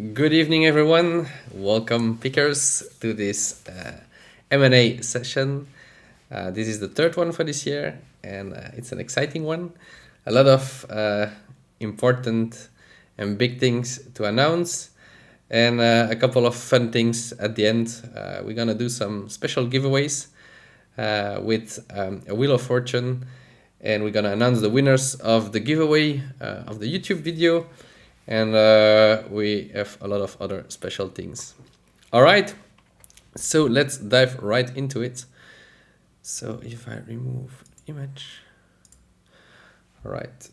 Good evening, everyone. Welcome, pickers, to this M&A session. This is the third one for this year, and it's an exciting one. A lot of important and big things to announce, and a couple of fun things at the end. We're gonna do some special giveaways with a Wheel of Fortune, and we're gonna announce the winners of the giveaway of the YouTube video. And we have a lot of other special things. All right, so let's dive right into it. So if I remove image, all right.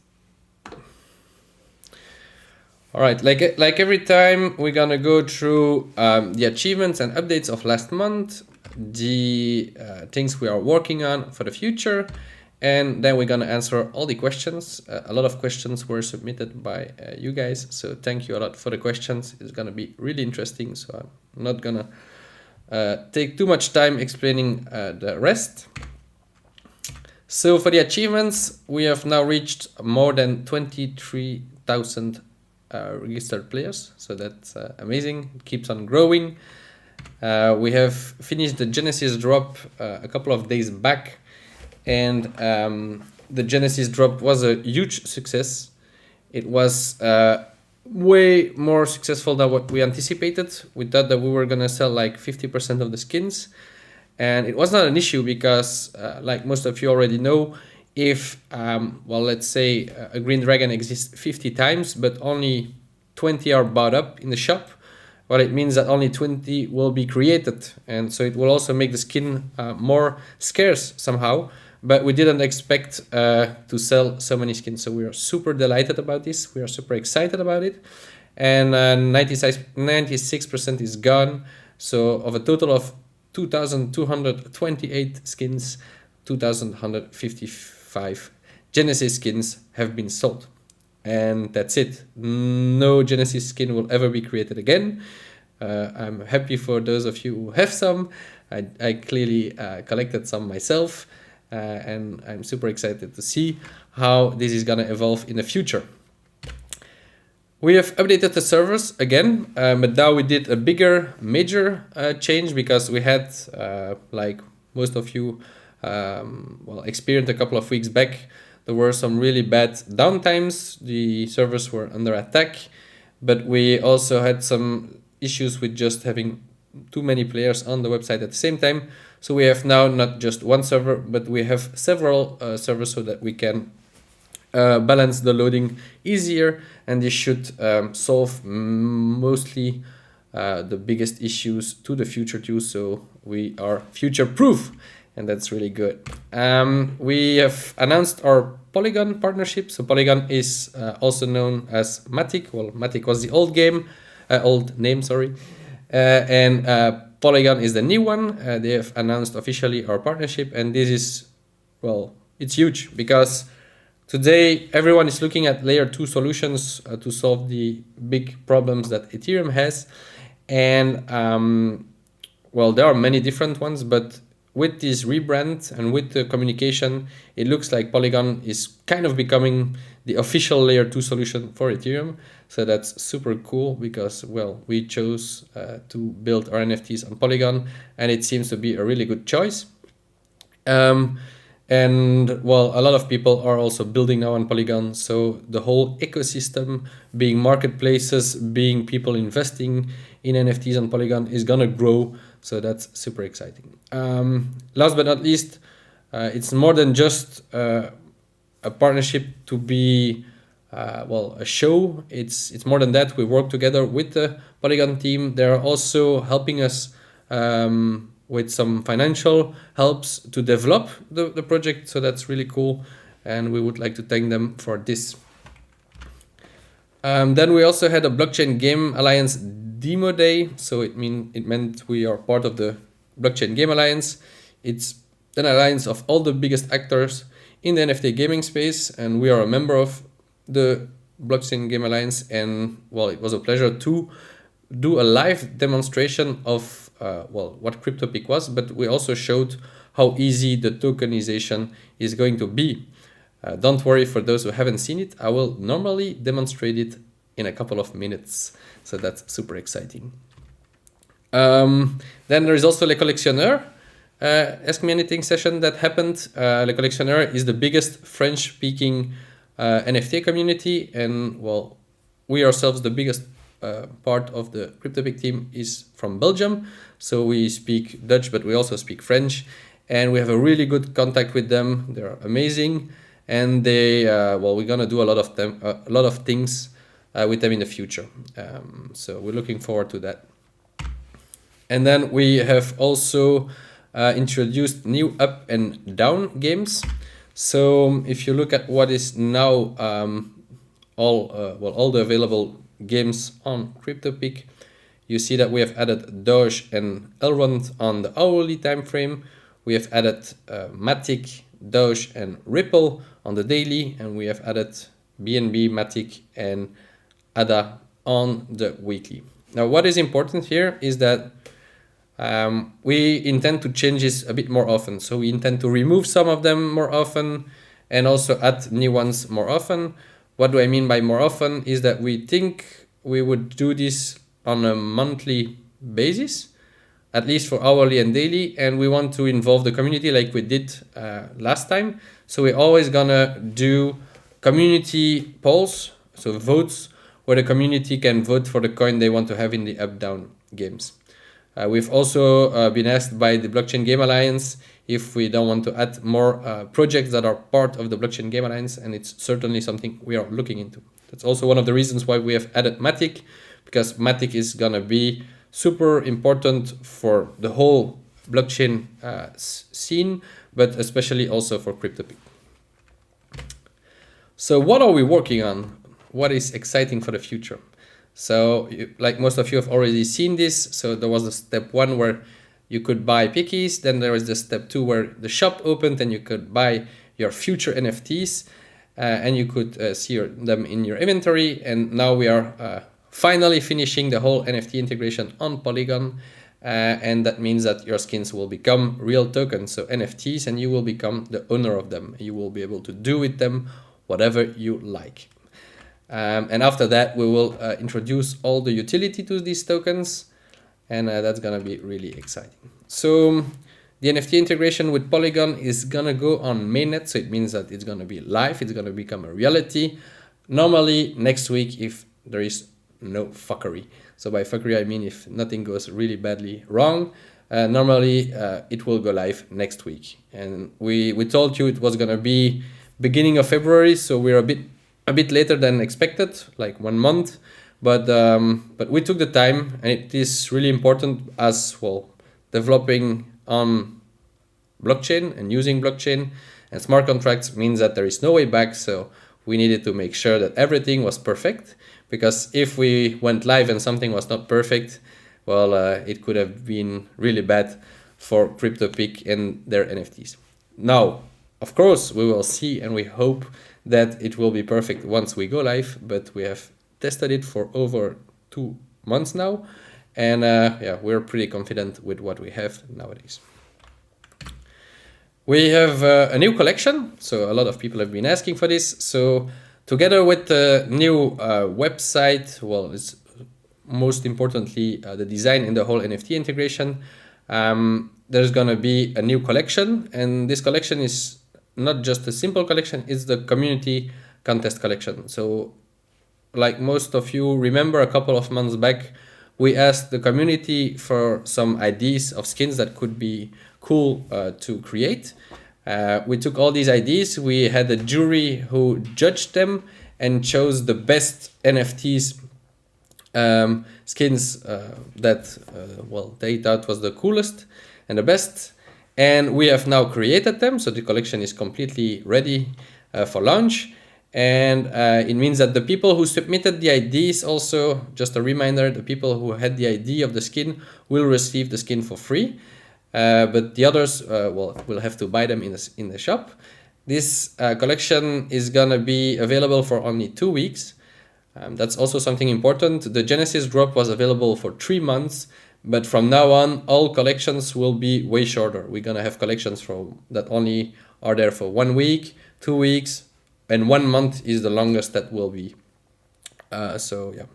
All right, like every time, we're gonna go through the achievements and updates of last month, the things we are working on for the future, and then we're gonna answer all the questions. A lot of questions were submitted by you guys, so thank you a lot for the questions. It's gonna be really interesting, so I'm not gonna take too much time explaining the rest. So for the achievements, we have now reached more than 23,000 registered players, so that's amazing. It keeps on growing. We have finished the Genesis drop a couple of days back, and the Genesis drop was a huge success. It was way more successful than what we anticipated. We thought that we were gonna sell like 50% of the skins, and it was not an issue because like most of you already know, if well, let's say a green dragon exists 50 times but only 20 are bought up in the shop, well, it means that only 20 will be created, and so it will also make the skin more scarce somehow. But we didn't expect to sell so many skins, so we are super delighted about this. We are super excited about it, and 96% is gone. So of a total of 2,228 skins, 2,155 Genesis skins have been sold, and that's it. No Genesis skin will ever be created again. I'm happy for those of you who have some. I clearly collected some myself. And I'm super excited to see how this is gonna evolve in the future. We have updated the servers again, but now we did a bigger, major change because we had, like most of you well, experienced a couple of weeks back, there were some really bad downtimes. The servers were under attack, but we also had some issues with just having too many players on the website at the same time. So we have now not just one server, but we have several servers so that we can balance the loading easier, and this should solve mostly the biggest issues to the future too. So we are future proof, and that's really good. We have announced our Polygon partnership. So Polygon is also known as Matic. Well, Matic was the old name, sorry. And Polygon is the new one. They have announced officially our partnership, and this is, well, it's huge because today everyone is looking at layer 2 solutions to solve the big problems that Ethereum has. And well, there are many different ones, but with this rebrand and with the communication, it looks like Polygon is kind of becoming the official layer 2 solution for Ethereum. So that's super cool because, well, we chose to build our NFTs on Polygon, and it seems to be a really good choice. And well, a lot of people are also building now on Polygon. So the whole ecosystem, being marketplaces, being people investing in NFTs on Polygon, is gonna grow. So that's super exciting. Last but not least, it's more than just a partnership to be well, a show. It's more than that. We work together with the Polygon team. They're also helping us with some financial helps to develop the project. So that's really cool, and we would like to thank them for this. Then we also had a Blockchain Game Alliance demo day. So it meant we are part of the Blockchain Game Alliance. It's an alliance of all the biggest actors in the NFT gaming space, and we are a member of the Blockchain Game Alliance. And well, it was a pleasure to do a live demonstration of well, what CryptoPick was, but we also showed how easy the tokenization is going to be. Don't worry, for those who haven't seen it, I will normally demonstrate it in a couple of minutes. So that's super exciting. Then there is also Le Collectionneur, Ask Me Anything session that happened. Le Collectionneur is the biggest French-speaking NFT community, and well, we ourselves, the biggest part of the CryptoPick team is from Belgium, so we speak Dutch, but we also speak French, and we have a really good contact with them. They're amazing, and they well, we're gonna do a lot of things with them in the future. So we're looking forward to that. And then we have also introduced new up and down games. So if you look at what is now all the available games on CryptoPick, you see that we have added Doge and Elrond on the hourly time frame. We have added Matic, Doge, and Ripple on the daily, and we have added BNB, Matic, and ADA on the weekly. Now, what is important here is that we intend to change this a bit more often. So we intend to remove some of them more often and also add new ones more often. What do I mean by more often is that we think we would do this on a monthly basis, at least for hourly and daily, and we want to involve the community like we did last time. So we're always gonna do community polls, so votes, where the community can vote for the coin they want to have in the up-down games. We've also been asked by the Blockchain Game Alliance if we don't want to add more projects that are part of the Blockchain Game Alliance, and it's certainly something we are looking into. That's also one of the reasons why we have added Matic, because Matic is gonna be super important for the whole blockchain scene, but especially also for CryptoPick. So what are we working on? What is exciting for the future? So like most of you have already seen this. So there was a step 1 where you could buy pickies. Then there was the step 2 where the shop opened and you could buy your future NFTs and you could see them in your inventory. And now we are finally finishing the whole NFT integration on Polygon. And that means that your skins will become real tokens, so NFTs, and you will become the owner of them. You will be able to do with them whatever you like. And after that, we will introduce all the utility to these tokens, and that's gonna be really exciting. So the NFT integration with Polygon is gonna go on mainnet, so it means that it's gonna be live, it's gonna become a reality. Normally next week if there is no fuckery. So by fuckery I mean if nothing goes really badly wrong. Normally it will go live next week. And we told you it was gonna be beginning of February, so we're a bit later than expected, like 1 month, but we took the time, and it is really important as well. Developing on blockchain and using blockchain and smart contracts means that there is no way back, so we needed to make sure that everything was perfect, because if we went live and something was not perfect, well, it could have been really bad for CryptoPick and their NFTs. Now, of course, we will see, and we hope that it will be perfect once we go live, but we have tested it for over 2 months now, and yeah, we're pretty confident with what we have nowadays. We have a new collection, so a lot of people have been asking for this. So together with the new website, well, it's most importantly the design and the whole NFT integration, there's gonna be a new collection, and this collection is not just a simple collection, it's the community contest collection. So like most of you remember, a couple of months back, we asked the community for some ideas of skins that could be cool to create. We took all these ideas, we had a jury who judged them and chose the best NFTs skins that well, they thought was the coolest and the best. And we have now created them, so the collection is completely ready for launch. And it means that the people who submitted the IDs also, just a reminder, the people who had the ID of the skin will receive the skin for free. But the others well, will have to buy them in the shop. This collection is gonna be available for only 2 weeks. That's also something important. The Genesis drop was available for 3 months, but from now on, all collections will be way shorter. We're gonna have collections that only are there for 1 week, 2 weeks, and 1 month is the longest that will be So yeah,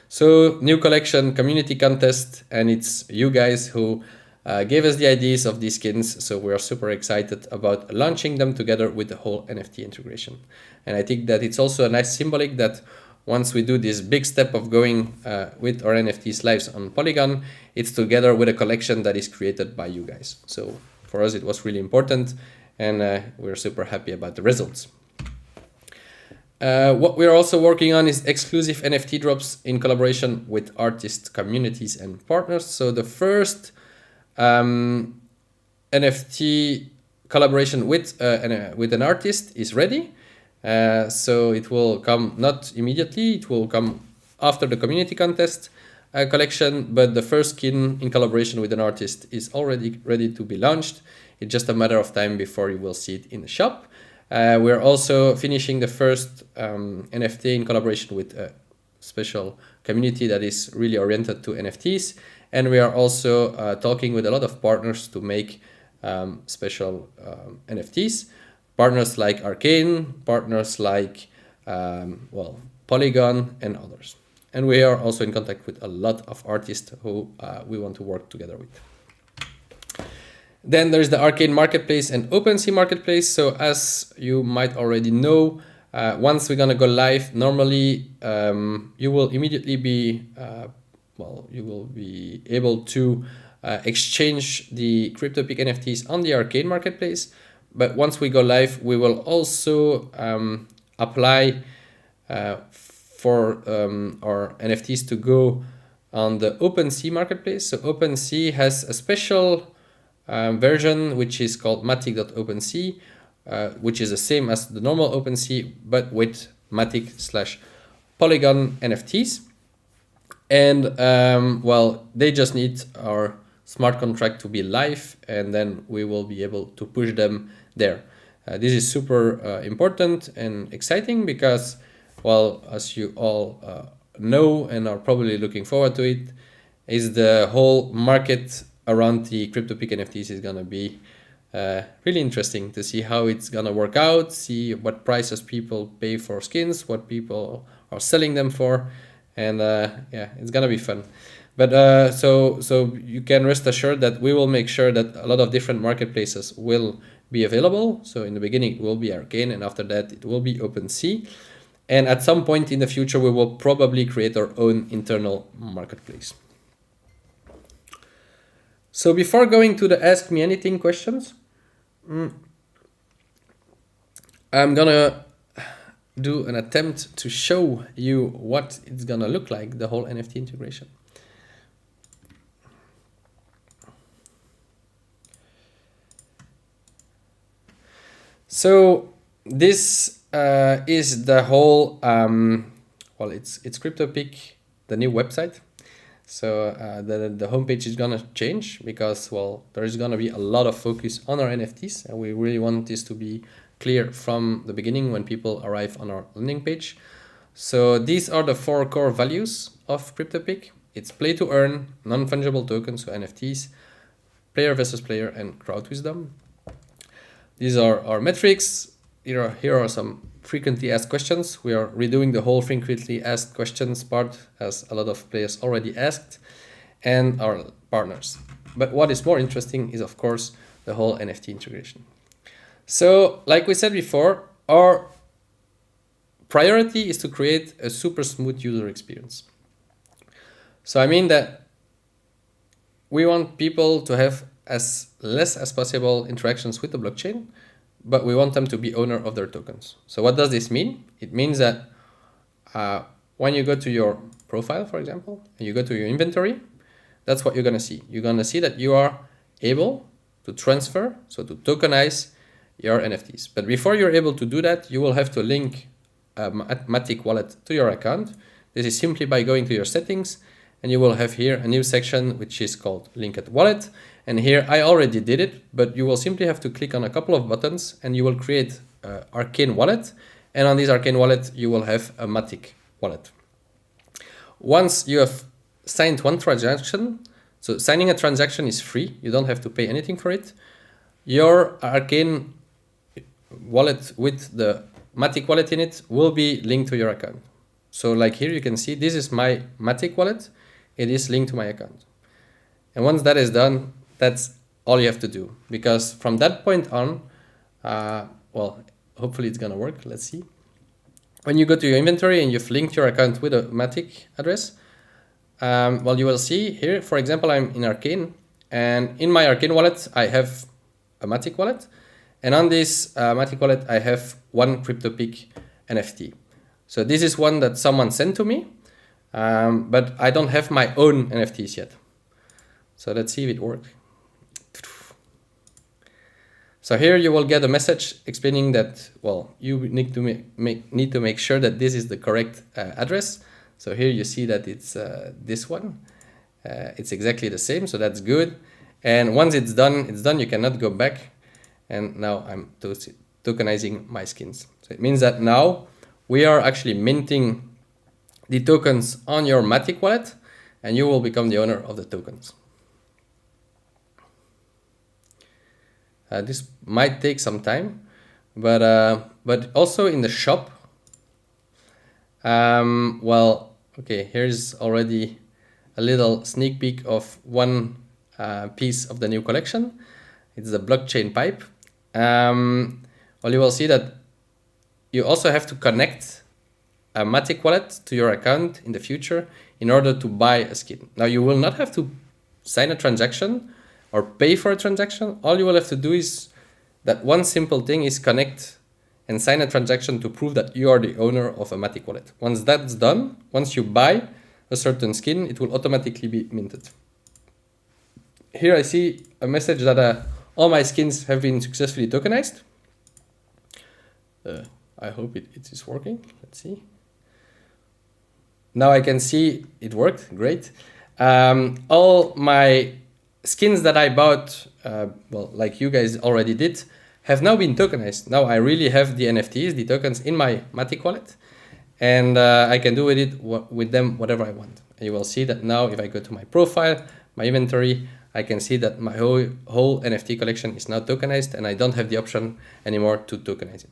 so new collection, community contest, and it's you guys who gave us the ideas of these skins. So we are super excited about launching them together with the whole NFT integration. And I think that it's also a nice symbolic that once we do this big step of going with our NFTs lives on Polygon, it's together with a collection that is created by you guys. So for us, it was really important, and we're super happy about the results. What we're also working on is exclusive NFT drops in collaboration with artists, communities, and partners. So the first NFT collaboration with an artist is ready. So it will come not immediately, it will come after the community contest collection, but the first skin in collaboration with an artist is already ready to be launched. It's just a matter of time before you will see it in the shop. We're also finishing the first NFT in collaboration with a special community that is really oriented to NFTs. And we are also talking with a lot of partners to make special NFTs. Partners like Arcane, partners like, Polygon and others. And we are also in contact with a lot of artists who we want to work together with. Then there's the Arcane Marketplace and OpenSea Marketplace. So as you might already know, once we're gonna go live, normally you will immediately be, you will be able to exchange the CryptoPick NFTs on the Arcane Marketplace. But once we go live, we will also apply for our NFTs to go on the OpenSea Marketplace. So OpenSea has a special version which is called matic.opensea, which is the same as the normal OpenSea, but with Matic/Polygon NFTs. And they just need our smart contract to be live, and then we will be able to push them there. This is super important and exciting because, as you all know and are probably looking forward to it, is the whole market around the CryptoPick NFTs is gonna be really interesting to see how it's gonna work out, see what prices people pay for skins, what people are selling them for, and it's gonna be fun. But so you can rest assured that we will make sure that a lot of different marketplaces will be available. So in the beginning it will be Arcane, and after that it will be OpenSea. And at some point in the future we will probably create our own internal marketplace. So before going to the Ask Me Anything questions, I'm gonna do an attempt to show you what it's gonna look like, the whole NFT integration. So this is the whole, it's CryptoPick, the new website. So the homepage is gonna change because, there is gonna be a lot of focus on our NFTs, and we really want this to be clear from the beginning when people arrive on our landing page. So these are the 4 core values of CryptoPick. It's play to earn, non-fungible tokens, so NFTs, player versus player, and crowd wisdom. These are our metrics. Here are some frequently asked questions. We are redoing the whole frequently asked questions part, as a lot of players already asked, and our partners. But what is more interesting is, of course, the whole NFT integration. So, like we said before, our priority is to create a super smooth user experience. So I mean that we want people to have as less as possible interactions with the blockchain, but we want them to be owner of their tokens. So what does this mean? It means that when you go to your profile, for example, and you go to your inventory, that's what you're gonna see. You're gonna see that you are able to transfer, so to tokenize your NFTs. But before you're able to do that, you will have to link a Matic wallet to your account. This is simply by going to your settings, and you will have here a new section which is called Linked Wallet. And here I already did it, but you will simply have to click on a couple of buttons and you will create Arcane Wallet. And on this Arcane Wallet, you will have a Matic wallet. Once you have signed one transaction, so signing a transaction is free, you don't have to pay anything for it. Your Arcane wallet with the Matic wallet in it will be linked to your account. So like here you can see this is my Matic wallet. It is linked to my account. And once that is done, that's all you have to do. Because from that point on, well, hopefully it's gonna work. Let's see. When you go to your inventory and you've linked your account with a Matic address, well, you will see here, for example, I'm in Arcane, and in my Arcane wallet, I have a Matic wallet. And on this Matic wallet, I have one CryptoPick NFT. So this is one that someone sent to me, but I don't have my own NFTs yet. So let's see if it works. So here you will get a message explaining that, well, you need to make sure that this is the correct address. So here you see that it's this one. It's exactly the same, so that's good. And once it's done, you cannot go back. And now I'm tokenizing my skins. So it means that now we are actually minting the tokens on your Matic wallet, and you will become the owner of the tokens. This might take some time, but also in the shop, well, okay, here's already a little sneak peek of one piece of the new collection. It's the blockchain pipe. Well, you will see that you also have to connect a Matic wallet to your account in the future in order to buy a skin. Now, you will not have to sign a transaction or pay for a transaction. All you will have to do is that one simple thing is connect and sign a transaction to prove that you are the owner of a Matic wallet. Once that's done, once you buy a certain skin, it will automatically be minted. Here I see a message that all my skins have been successfully tokenized. I hope it is working. Let's see. Now I can see it worked. Great. All my skins that I bought, well, like you guys already did, have now been tokenized. Now I really have the NFTs, the tokens in my Matic wallet, and I can do with them whatever I want. And you will see that now if I go to my profile, my inventory, I can see that my whole NFT collection is now tokenized, and I don't have the option anymore to tokenize it.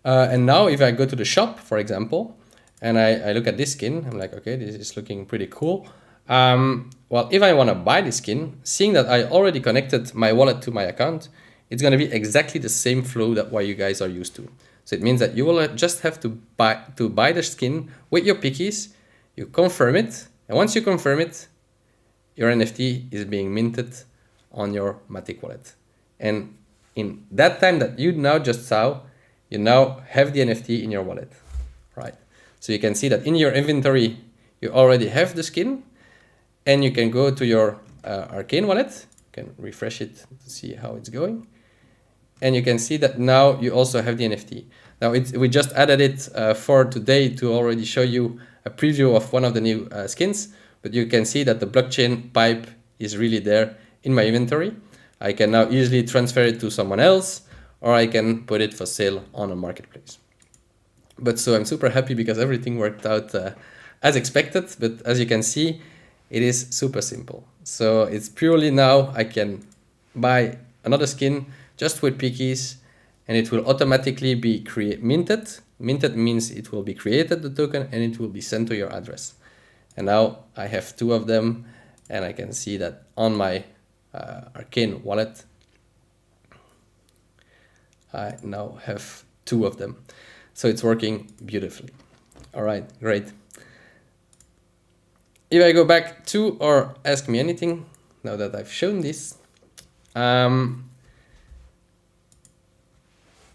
And now if I go to the shop, for example, and I look at this skin, I'm like, okay, this is looking pretty cool. Well, if I want to buy this skin, seeing that I already connected my wallet to my account, it's going to be exactly the same flow that what you guys are used to. So it means that you will just have to buy the skin with your pickies, you confirm it, and once you confirm it, your NFT is being minted on your Matic wallet. And in that time that you now just saw, you now have the NFT in your wallet, right? So you can see that in your inventory, you already have the skin, and you can go to your Arcane wallet. You can refresh it to see how it's going. And you can see that now you also have the NFT. Now we just added it for today to already show you a preview of one of the new skins, but you can see that the blockchain pipe is really there in my inventory. I can now easily transfer it to someone else, or I can put it for sale on a marketplace. But so I'm super happy because everything worked out as expected, but as you can see, it is super simple. So it's purely now I can buy another skin just with pickies, and it will automatically be minted. Minted means it will be created, the token, and it will be sent to your address. And now I have two of them, and I can see that on my Arcane wallet, I now have two of them. So it's working beautifully. All right, great. If I go back to or ask me anything, now that I've shown this, I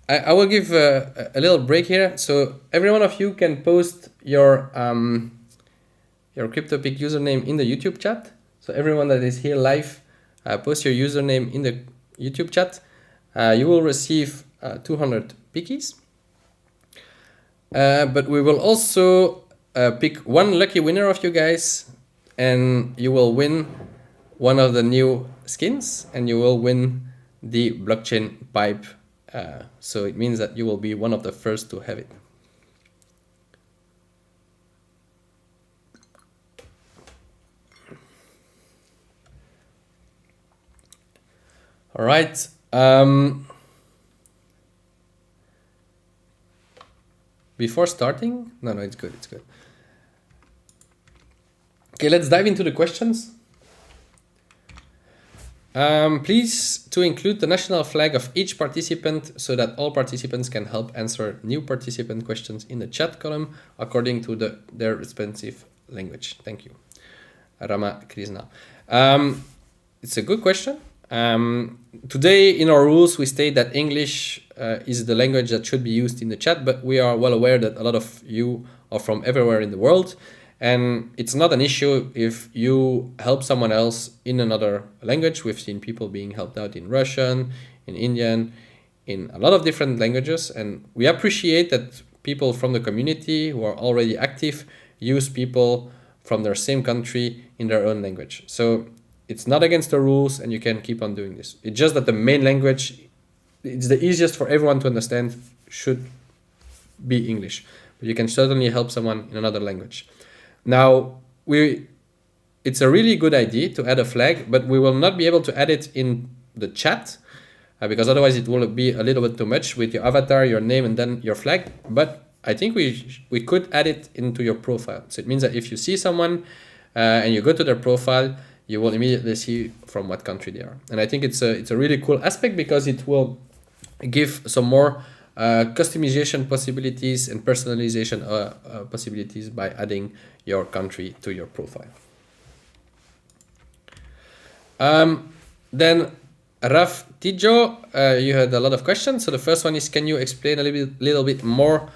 will give a little break here. So every one of you can post your CryptoPick username in the YouTube chat. So everyone that is here live, post your username in the YouTube chat. You will receive 200 pickies. But we will also pick one lucky winner of you guys, and you will win one of the new skins, and you will win the blockchain pipe. So it means that you will be one of the first to have it. All right. before starting? No, it's good. It's good. Okay, let's dive into the questions. Please to include the national flag of each participant so that all participants can help answer new participant questions in the chat column according to their respective language. Thank you. Rama Krishna. It's a good question. Today in our rules we state that English is the language that should be used in the chat, but we are well aware that a lot of you are from everywhere in the world. And it's not an issue if you help someone else in another language. We've seen people being helped out in Russian, in Indian, in a lot of different languages. And we appreciate that people from the community who are already active use people from their same country in their own language. So it's not against the rules and you can keep on doing this. It's just that the main language, it's the easiest for everyone to understand, should be English. But you can certainly help someone in another language. Now, it's a really good idea to add a flag, but we will not be able to add it in the chat because otherwise it will be a little bit too much with your avatar, your name, and then your flag. But I think we could add it into your profile. So it means that if you see someone and you go to their profile, you will immediately see from what country they are. And I think it's a really cool aspect because it will give some more customization possibilities and personalization possibilities by adding your country to your profile. Then Raf Tijo, you had a lot of questions. So the first one is, can you explain a little bit more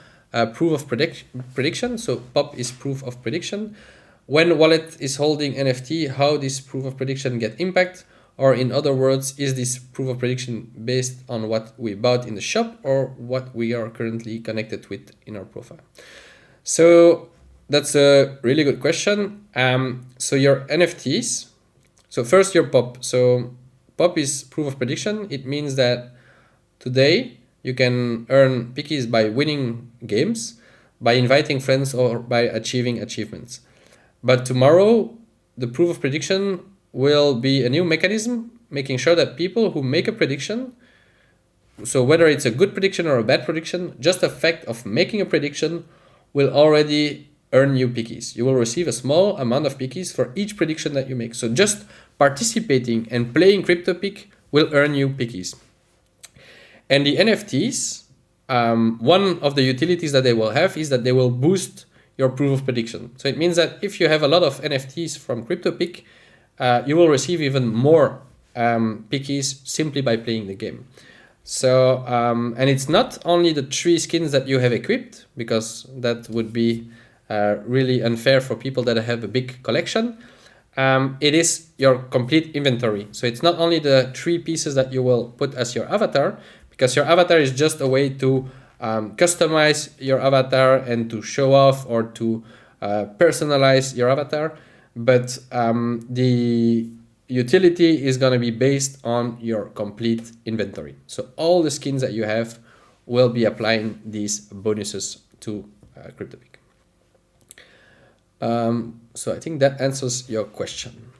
proof of prediction? So POP is proof of prediction. When wallet is holding NFT, how this proof of prediction get impact? Or in other words, is this proof of prediction based on what we bought in the shop or what we are currently connected with in our profile? So that's a really good question. So your NFTs, so first your POP. So POP is proof of prediction. It means that today you can earn pickies by winning games, by inviting friends, or by achieving achievements. But tomorrow, the proof of prediction will be a new mechanism making sure that people who make a prediction, so whether it's a good prediction or a bad prediction, just the fact of making a prediction will already earn you pickies. You will receive a small amount of pickies for each prediction that you make. So just participating and playing CryptoPick will earn you pickies. And the NFTs, one of the utilities that they will have is that they will boost your proof of prediction. So it means that if you have a lot of NFTs from CryptoPick, you will receive even more pickies simply by playing the game. So, and it's not only the 3 skins that you have equipped, because that would be really unfair for people that have a big collection. It is your complete inventory. So it's not only the 3 pieces that you will put as your avatar, because your avatar is just a way to customize your avatar and to show off or to personalize your avatar. But the utility is going to be based on your complete inventory. So all the skins that you have will be applying these bonuses to CryptoPick. So I think that answers your question.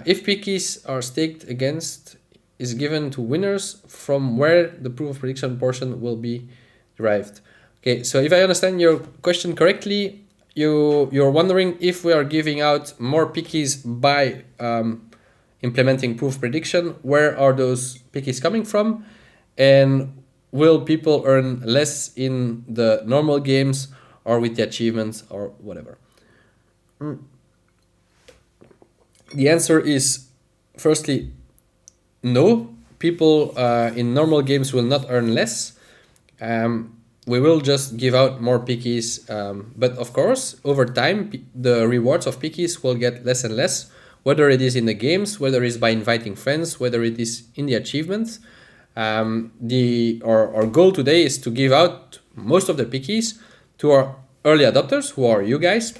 If pickies are staked against is given to winners, from where the proof of prediction portion will be derived. Okay, so if I understand your question correctly, you're wondering if we are giving out more pickies by implementing proof prediction, where are those pickies coming from? And will people earn less in the normal games or with the achievements or whatever? The answer is, firstly, no. People in normal games will not earn less. We will just give out more pickies, but of course, over time, the rewards of pickies will get less and less, whether it is in the games, whether it is by inviting friends, whether it is in the achievements. Our goal today is to give out most of the pickies to our early adopters, who are you guys,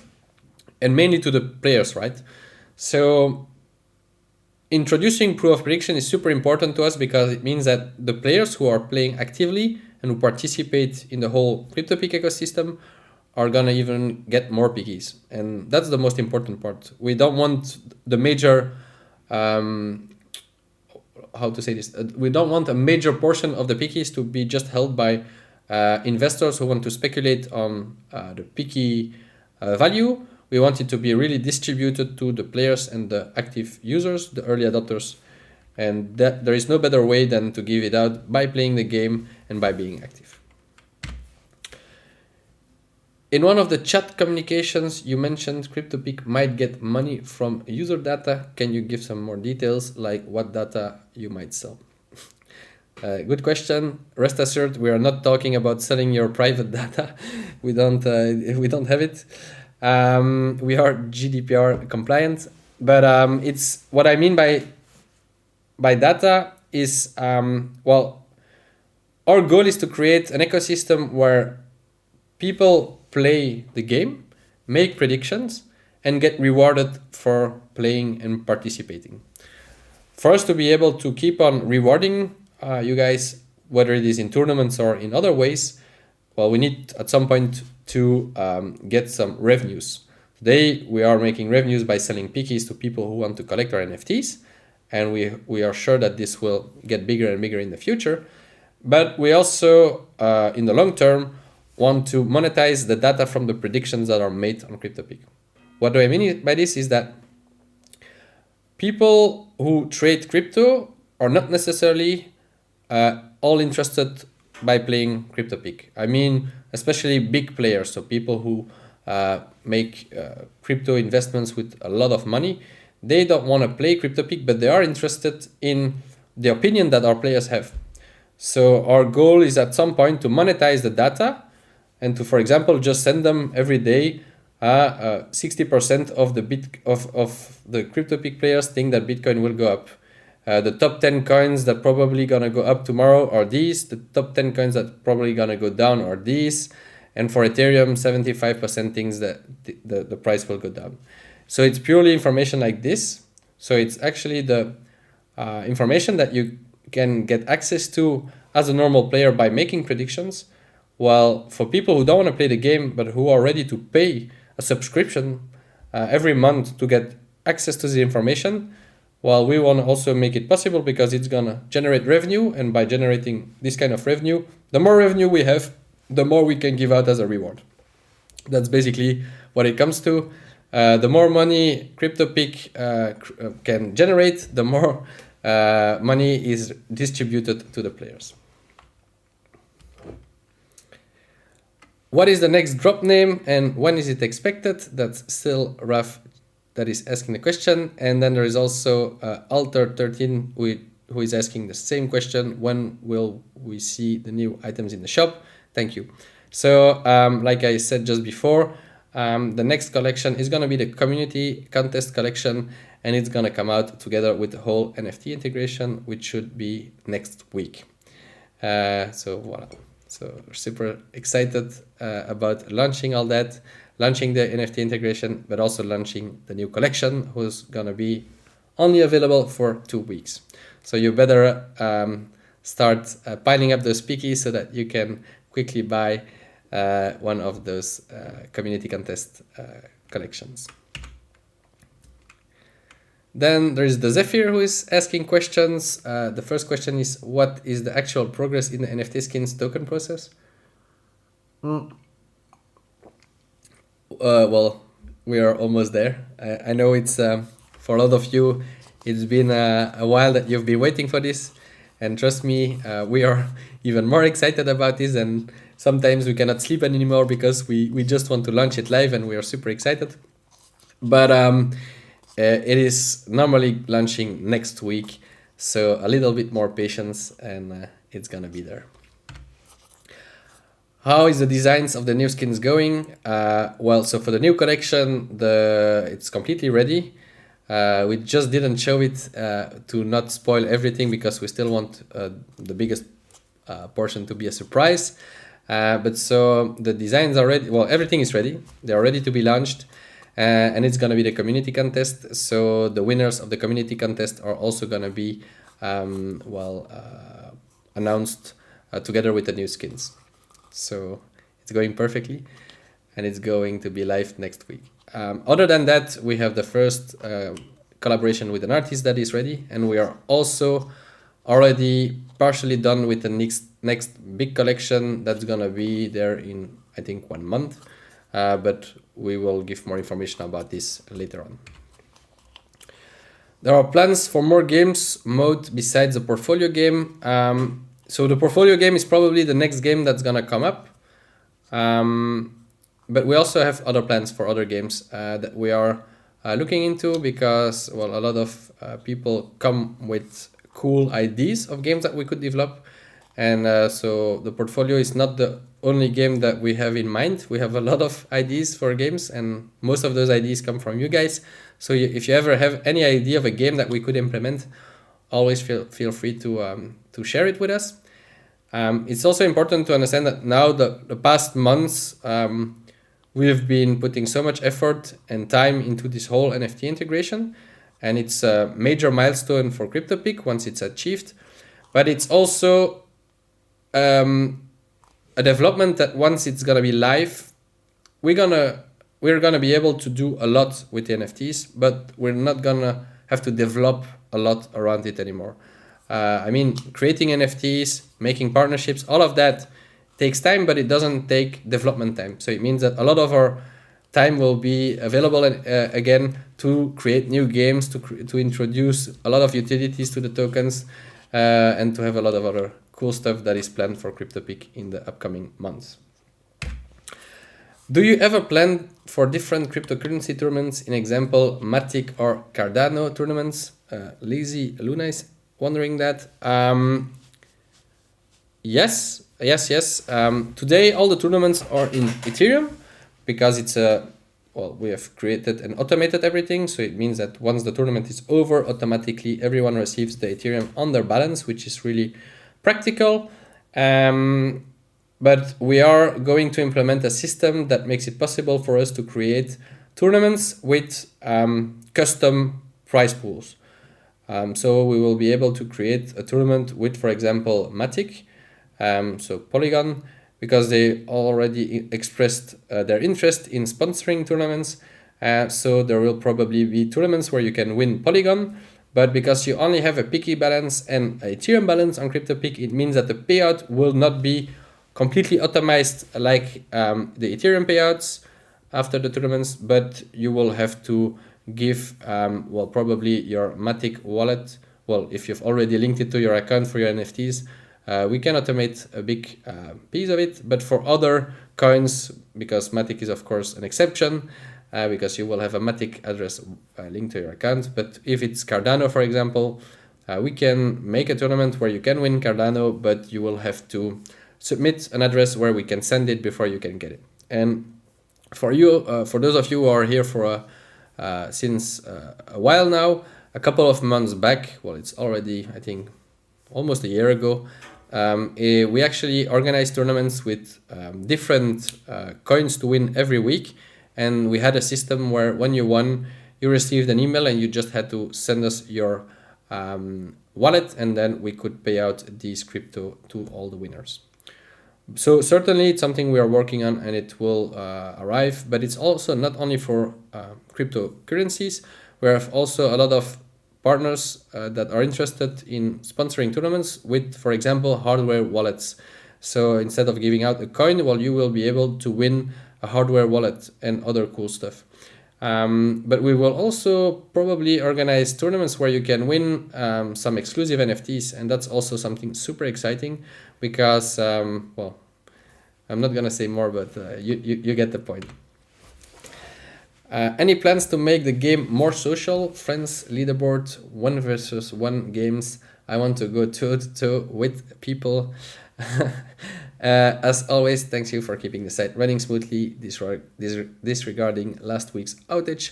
and mainly to the players, right? So introducing proof of prediction is super important to us because it means that the players who are playing actively and who participate in the whole CryptoPick ecosystem are gonna even get more pickies. And that's the most important part. We don't want the major, how to say this? We don't want a major portion of the pickies to be just held by investors who want to speculate on the picky value. We want it to be really distributed to the players and the active users, the early adopters, and that there is no better way than to give it out by playing the game and by being active. In one of the chat communications, you mentioned CryptoPick might get money from user data. Can you give some more details, like what data you might sell? Good question. Rest assured, we are not talking about selling your private data. We don't have it. We are GDPR compliant, but it's what I mean by data is well, our goal is to create an ecosystem where people play the game, make predictions, and get rewarded for playing and participating. For us to be able to keep on rewarding you guys, whether it is in tournaments or in other ways, well, we need at some point to get some revenues. Today, we are making revenues by selling pickies to people who want to collect our NFTs, and we are sure that this will get bigger and bigger in the future. But we also, in the long term, want to monetize the data from the predictions that are made on CryptoPick. What do I mean by this is that people who trade crypto are not necessarily all interested by playing CryptoPick. I mean, especially big players, so people who make crypto investments with a lot of money. They don't want to play CryptoPick, but they are interested in the opinion that our players have. So our goal is at some point to monetize the data and to, for example, just send them every day 60% of the of the CryptoPick players think that Bitcoin will go up. The top 10 coins that probably gonna go up tomorrow are these. The top 10 coins that probably gonna go down are these. And for Ethereum, 75% thinks that the price will go down. So it's purely information like this. So it's actually the information that you can get access to as a normal player by making predictions. While for people who don't want to play the game, but who are ready to pay a subscription every month to get access to the information, well, we want to also make it possible because it's going to generate revenue. And by generating this kind of revenue, the more revenue we have, the more we can give out as a reward. That's basically what it comes to. The more money CryptoPick can generate, the more money is distributed to the players. What is the next drop name and when is it expected? That's still Raf that is asking the question. And then there is also Alter13 who is asking the same question. When will we see the new items in the shop? Thank you. So like I said just before, the next collection is going to be the community contest collection, and it's going to come out together with the whole NFT integration, which should be next week. So voila. So we're super excited about launching all that, launching the NFT integration, but also launching the new collection, who's going to be only available for 2 weeks. So you better start piling up those pickies so that you can quickly buy one of those community contest collections. Then there is the Zephyr who is asking questions. The first question is, what is the actual progress in the NFT skins token process? Well, we are almost there. I know it's for a lot of you, it's been a while that you've been waiting for this. And trust me, we are even more excited about this, and sometimes we cannot sleep anymore because we just want to launch it live and we are super excited. But it is normally launching next week, so a little bit more patience and it's gonna be there. How is the designs of the new skins going? Well, so for the new collection, it's completely ready. We just didn't show it to not spoil everything because we still want the biggest portion to be a surprise. But so the designs are ready. Well, everything is ready. They're ready to be launched. And it's going to be the community contest. So the winners of the community contest are also going to be announced together with the new skins. So it's going perfectly, and it's going to be live next week. Other than that, we have the first collaboration with an artist that is ready, and we are also already partially done with the next big collection that's gonna be there in, I think, 1 month, but we will give more information about this later on. There are plans for more games mode besides the portfolio game. So the portfolio game is probably the next game that's gonna come up. But we also have other plans for other games that we are looking into, because, well, a lot of people come with cool ideas of games that we could develop. And so the portfolio is not the only game that we have in mind. We have a lot of ideas for games, and most of those ideas come from you guys. So if you ever have any idea of a game that we could implement, always feel free to share it with us. It's also important to understand that now the past months, we've been putting so much effort and time into this whole NFT integration, and it's a major milestone for CryptoPick once it's achieved. But it's also a development that once it's gonna be live, we're gonna be able to do a lot with the NFTs, but we're not gonna have to develop a lot around it anymore. I mean, creating NFTs, making partnerships, all of that takes time, but it doesn't take development time. So it means that a lot of our time will be available again to create new games, to introduce a lot of utilities to the tokens, and to have a lot of other cool stuff that is planned for CryptoPick in the upcoming months. Do you ever plan for different cryptocurrency tournaments, in example, Matic or Cardano tournaments? Lazy Luna is wondering that. Yes. Today, all the tournaments are in Ethereum, because it's we have created and automated everything. So it means that once the tournament is over, automatically everyone receives the Ethereum on their balance, which is really practical. But we are going to implement a system that makes it possible for us to create tournaments with custom prize pools. So we will be able to create a tournament with, for example, Matic, so Polygon, because they already expressed their interest in sponsoring tournaments. So there will probably be tournaments where you can win Polygon, but because you only have a Picky balance and a Ethereum balance on CryptoPick, it means that the payout will not be completely automized like the Ethereum payouts after the tournaments, but you will have to give, probably your Matic wallet. Well, if you've already linked it to your account for your NFTs, we can automate a big piece of it. But for other coins, because Matic is of course an exception, because you will have a Matic address linked to your account. But if it's Cardano, for example, we can make a tournament where you can win Cardano, but you will have to submit an address where we can send it before you can get it. And for you, for those of you who are here for since a while now, a couple of months back, well, it's already, I think, almost a year ago, we actually organized tournaments with different coins to win every week. And we had a system where when you won, you received an email and you just had to send us your wallet, and then we could pay out these crypto to all the winners. So certainly it's something we are working on, and it will arrive, but it's also not only for cryptocurrencies. We have also a lot of partners that are interested in sponsoring tournaments with, for example, hardware wallets. So instead of giving out a coin, well, you will be able to win a hardware wallet and other cool stuff. But we will also probably organize tournaments where you can win some exclusive NFTs, and that's also something super exciting because, well, I'm not gonna say more, but you get the point. Any plans to make the game more social? Friends, leaderboard, 1v1 games. I want to go toe to toe with people. As always, thanks you for keeping the site running smoothly, disregarding last week's outage.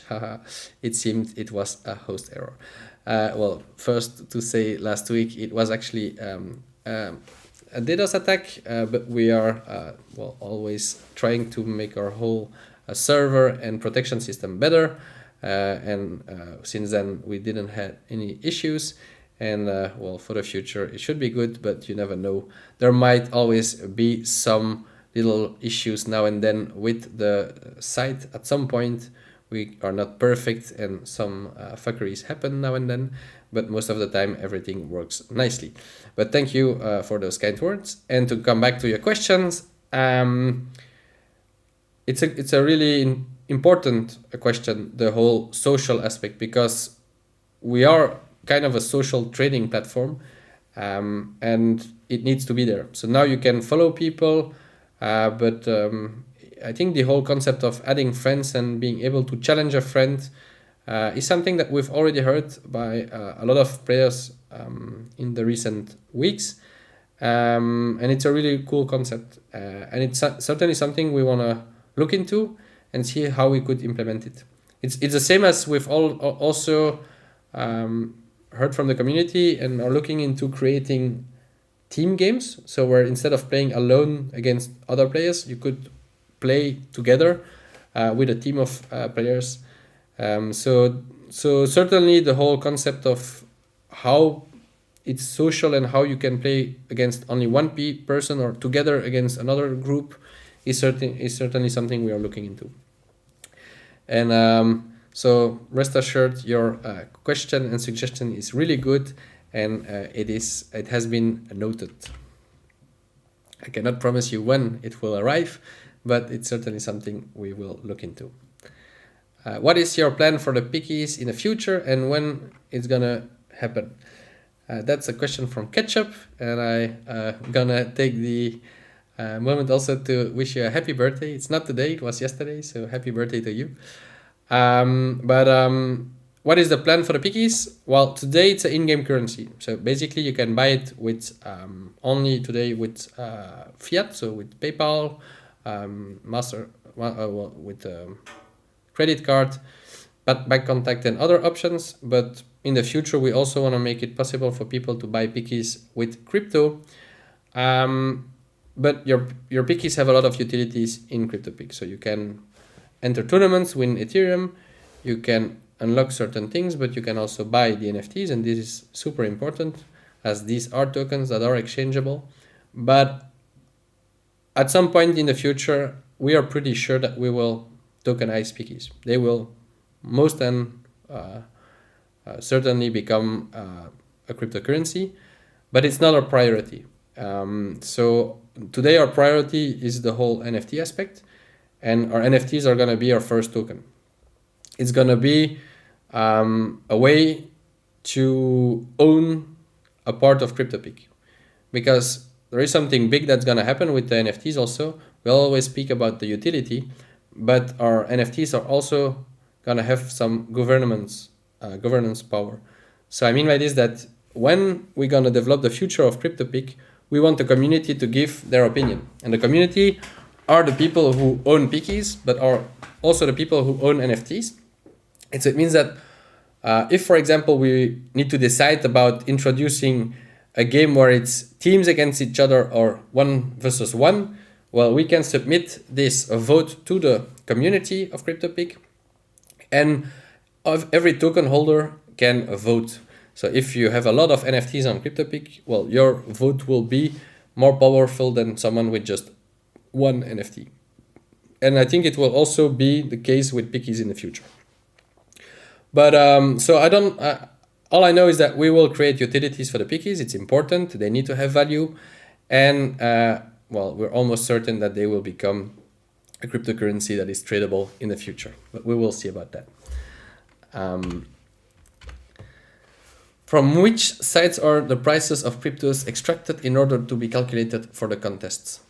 It seemed it was a host error. Well, first to say, last week it was actually a DDoS attack, but we are always trying to make our whole server and protection system better. And since then we didn't have any issues. And well, for the future, it should be good, but you never know. There might always be some little issues now and then with the site at some point We are not perfect, and some fuckeries happen now and then, but most of the time everything works nicely. But thank you for those kind words. And to come back to your questions, it's a really important question, the whole social aspect, because we are kind of a social trading platform, and it needs to be there. So now you can follow people, but I think the whole concept of adding friends and being able to challenge a friend is something that we've already heard by a lot of players in the recent weeks. And it's a really cool concept. And it's certainly something we want to look into and see how we could implement it. It's the same as we've also heard from the community and are looking into creating team games. So where instead of playing alone against other players, you could play together with a team of players. So certainly the whole concept of how it's social and how you can play against only one person or together against another group is certainly something we are looking into. And so rest assured, your question and suggestion is really good, and it has been noted. I cannot promise you when it will arrive, but it's certainly something we will look into. What is your plan for the pickies in the future, and when it's gonna happen? That's a question from Ketchup, and I'm gonna take the moment also to wish you a happy birthday. It's not today, it was yesterday, so happy birthday to you. What is the plan for the pickies? Well, today it's an in-game currency. So basically you can buy it with only today with fiat, so with PayPal, with credit card, but bank contact and other options. But in the future, we also want to make it possible for people to buy pickies with crypto. But your pickies have a lot of utilities in CryptoPick. So you can enter tournaments, win Ethereum, you can unlock certain things, but you can also buy the NFTs, and this is super important as these are tokens that are exchangeable. But at some point in the future, we are pretty sure that we will tokenize pickies. They will most then certainly become a cryptocurrency, but it's not our priority. So today our priority is the whole NFT aspect, and our NFTs are going to be our first token. It's going to be a way to own a part of CryptoPick, because there is something big that's going to happen with the NFTs also. We always speak about the utility, but our NFTs are also going to have some governance power. So I mean by this that when we're going to develop the future of CryptoPick, we want the community to give their opinion. And the community are the people who own pickies, but are also the people who own NFTs. And so it means that if, for example, we need to decide about introducing a game where it's teams against each other or 1 versus 1, well, we can submit this vote to the community of CryptoPick, and every token holder can vote. So if you have a lot of NFTs on CryptoPick, well, your vote will be more powerful than someone with just one NFT. And I think it will also be the case with pickies in the future. But so I don't. All I know is that we will create utilities for the pickies. It's important. They need to have value, and well, we're almost certain that they will become a cryptocurrency that is tradable in the future. But we will see about that. From which sites are the prices of cryptos extracted in order to be calculated for the contests?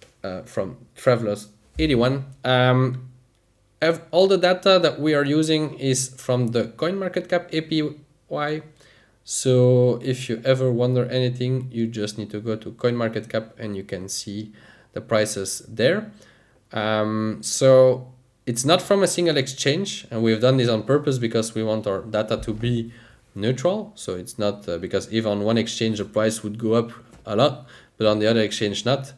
From Travelers81. All the data that we are using is from the CoinMarketCap API. So if you ever wonder anything, you just need to go to CoinMarketCap and you can see the prices there. So it's not from a single exchange, and we've done this on purpose because we want our data to be neutral. So it's not because if on one exchange the price would go up a lot, but on the other exchange not.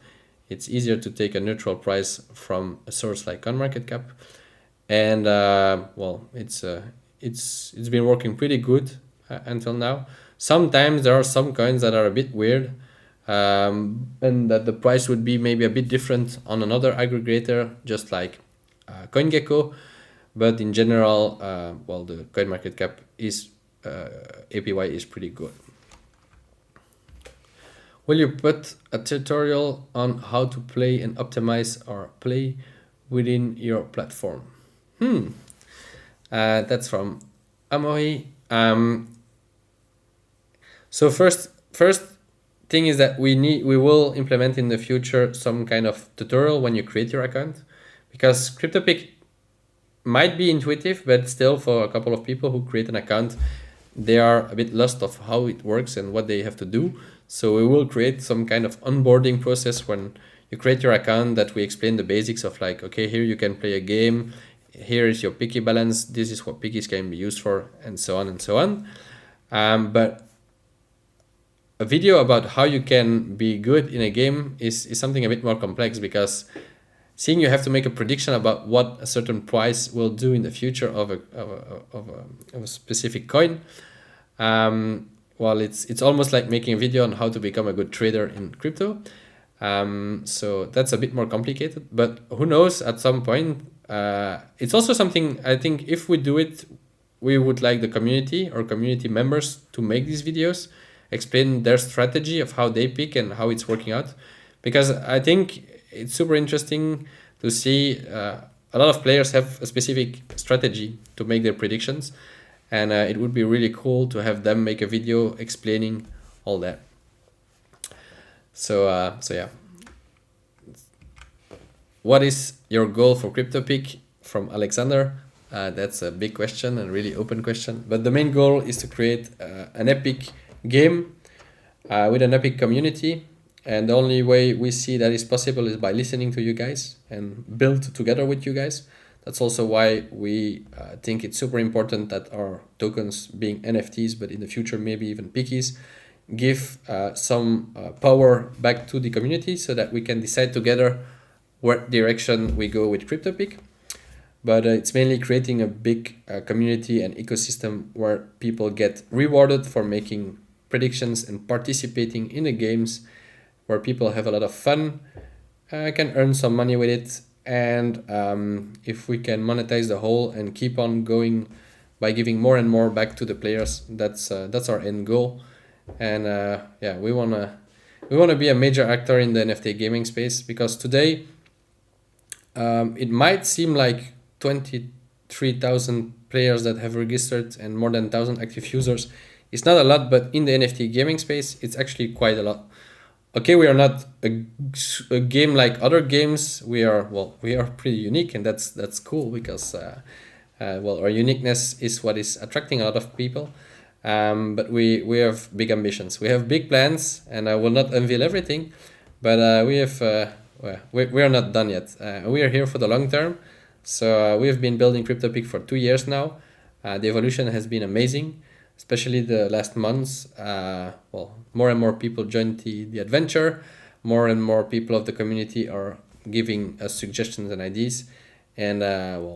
It's easier to take a neutral price from a source like CoinMarketCap, and well, it's been working pretty good until now. Sometimes there are some coins that are a bit weird, and that the price would be maybe a bit different on another aggregator, just like CoinGecko. But in general, well, the coin market cap is APY is pretty good. Will you put a tutorial on how to play and optimize or play within your platform? That's from Amoy. So first thing is that we will implement in the future some kind of tutorial when you create your account, because CryptoPick might be intuitive, but still for a couple of people who create an account, they are a bit lost of how it works and what they have to do. So we will create some kind of onboarding process when you create your account, that we explain the basics of like, okay, here you can play a game, here is your picky balance, this is what pickies can be used for, and so on and so on. But a video about how you can be good in a game is something a bit more complex, because seeing you have to make a prediction about what a certain price will do in the future of a specific coin, well, it's almost like making a video on how to become a good trader in crypto. So that's a bit more complicated, but who knows, at some point, it's also something I think if we do it, we would like the community or community members to make these videos, explain their strategy of how they pick and how it's working out. Because I think it's super interesting to see a lot of players have a specific strategy to make their predictions. And it would be really cool to have them make a video explaining all that. So yeah. What is your goal for CryptoPick? From Alexander. That's a big question and really open question. But the main goal is to create an epic game with an epic community. And the only way we see that is possible is by listening to you guys and build together with you guys. That's also why we think it's super important that our tokens, being NFTs, but in the future maybe even pickies, give some power back to the community so that we can decide together what direction we go with CryptoPick. But it's mainly creating a big community and ecosystem where people get rewarded for making predictions and participating in the games, where people have a lot of fun, can earn some money with it. And if we can monetize the whole and keep on going by giving more and more back to the players, that's our end goal. And yeah, we wanna be a major actor in the NFT gaming space, because today it might seem like 23,000 players that have registered and more than 1,000 active users. It's not a lot, but in the NFT gaming space, it's actually quite a lot. Okay, we are not a game like other games. We are pretty unique, and that's cool, because our uniqueness is what is attracting a lot of people. But we have big ambitions. We have big plans, and I will not unveil everything, but we are not done yet. We are here for the long term. So we have been building CryptoPick for 2 years now. The evolution has been amazing, especially the last months. More and more people joined the adventure. More and more people of the community are giving us suggestions and ideas. And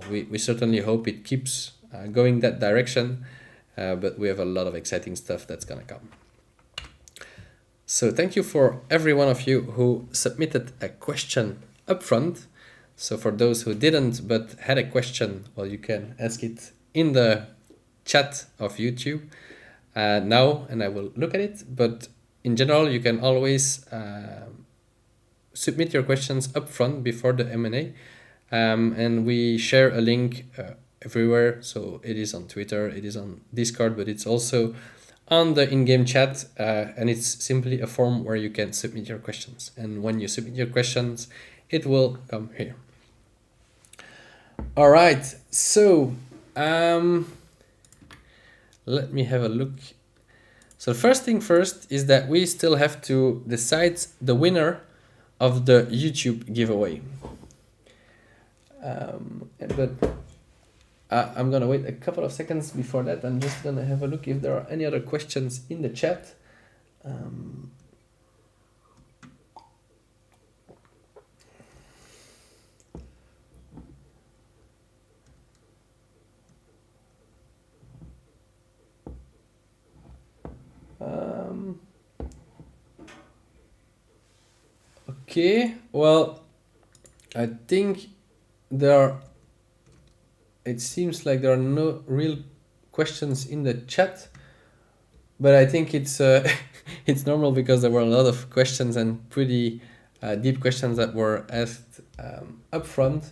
we certainly hope it keeps going that direction. But we have a lot of exciting stuff that's gonna come. So thank you for every one of you who submitted a question up front. So for those who didn't but had a question, well, you can ask it in the chat of YouTube now, and I will look at it. But in general, you can always submit your questions up front before the M&A, and we share a link everywhere. So it is on Twitter, it is on Discord, but it's also on the in-game chat, and it's simply a form where you can submit your questions. And when you submit your questions, it will come here. All right, so let me have a look. So first thing first is that we still have to decide the winner of the YouTube giveaway. But I'm gonna wait a couple of seconds before that. I'm just gonna have a look if there are any other questions in the chat. Okay, well, I think there are it seems like there are no real questions in the chat, but I think it's it's normal because there were a lot of questions and pretty deep questions that were asked up front.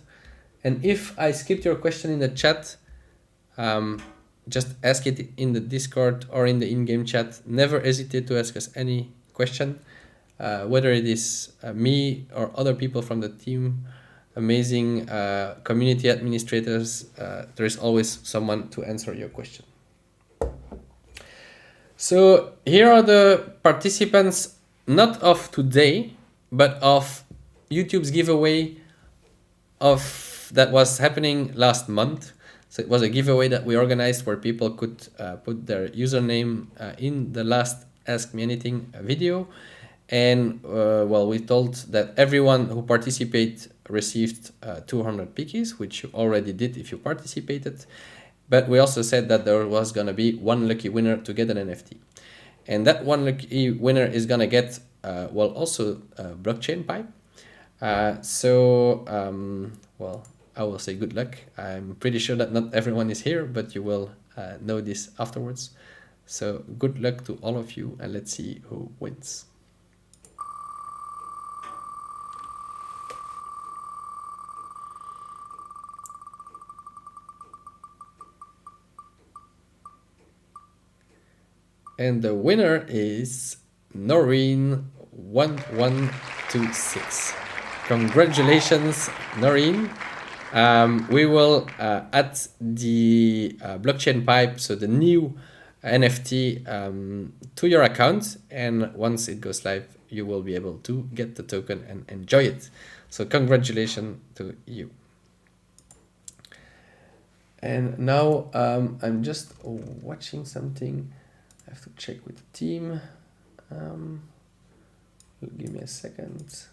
And if I skipped your question in the chat, just ask it in the Discord or in the in-game chat. Never hesitate to ask us any question, whether it is me or other people from the team, amazing community administrators. There is always someone to answer your question. So here are the participants, not of today, but of YouTube's giveaway of that was happening last month. So it was a giveaway that we organized where people could put their username in the last Ask Me Anything video. And well, we told that everyone who participated received 200 pickies, which you already did if you participated. But we also said that there was going to be one lucky winner to get an NFT. And that one lucky winner is going to get, well, also a blockchain pipe. Well, I will say good luck. I'm pretty sure that not everyone is here, but you will know this afterwards. So good luck to all of you, and let's see who wins. And the winner is Noreen1126. Congratulations, Noreen. We will add the blockchain pipe, so the new NFT, to your account. And once it goes live, you will be able to get the token and enjoy it. So congratulations to you. And now I'm just watching something. I have to check with the team. Give me a second.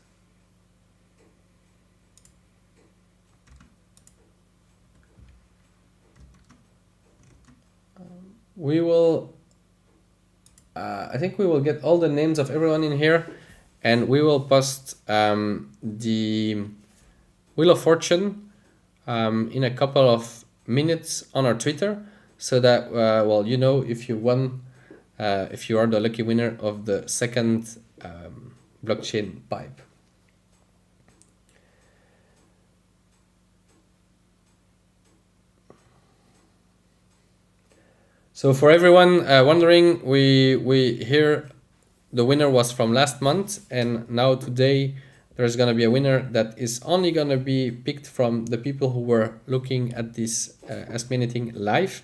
We will, I think we will get all the names of everyone in here, and we will post the Wheel of Fortune in a couple of minutes on our Twitter, so that, well, you know if you won, if you are the lucky winner of the second blockchain pipe. So for everyone wondering, we hear the winner was from last month, and now today there's going to be a winner that is only going to be picked from the people who were looking at this Ask Me Anything live.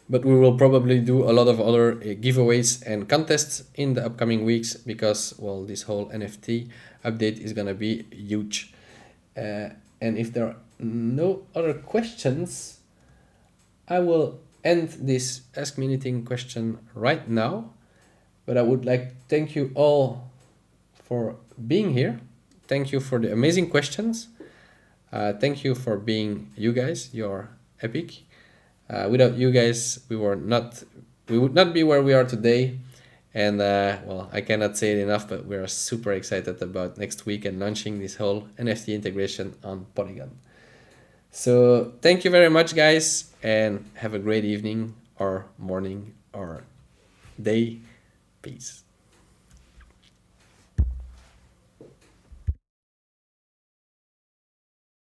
But we will probably do a lot of other giveaways and contests in the upcoming weeks because, well, this whole NFT update is going to be huge. And if there are no other questions, I will end this Ask Me Anything question right now. But I would like to thank you all for being here. Thank you for the amazing questions. Thank you for being you guys. You're epic. Without you guys, we would not be where we are today. And well, I cannot say it enough, but we are super excited about next week and launching this whole NFT integration on Polygon. So thank you very much, guys, and have a great evening or morning or day. Peace.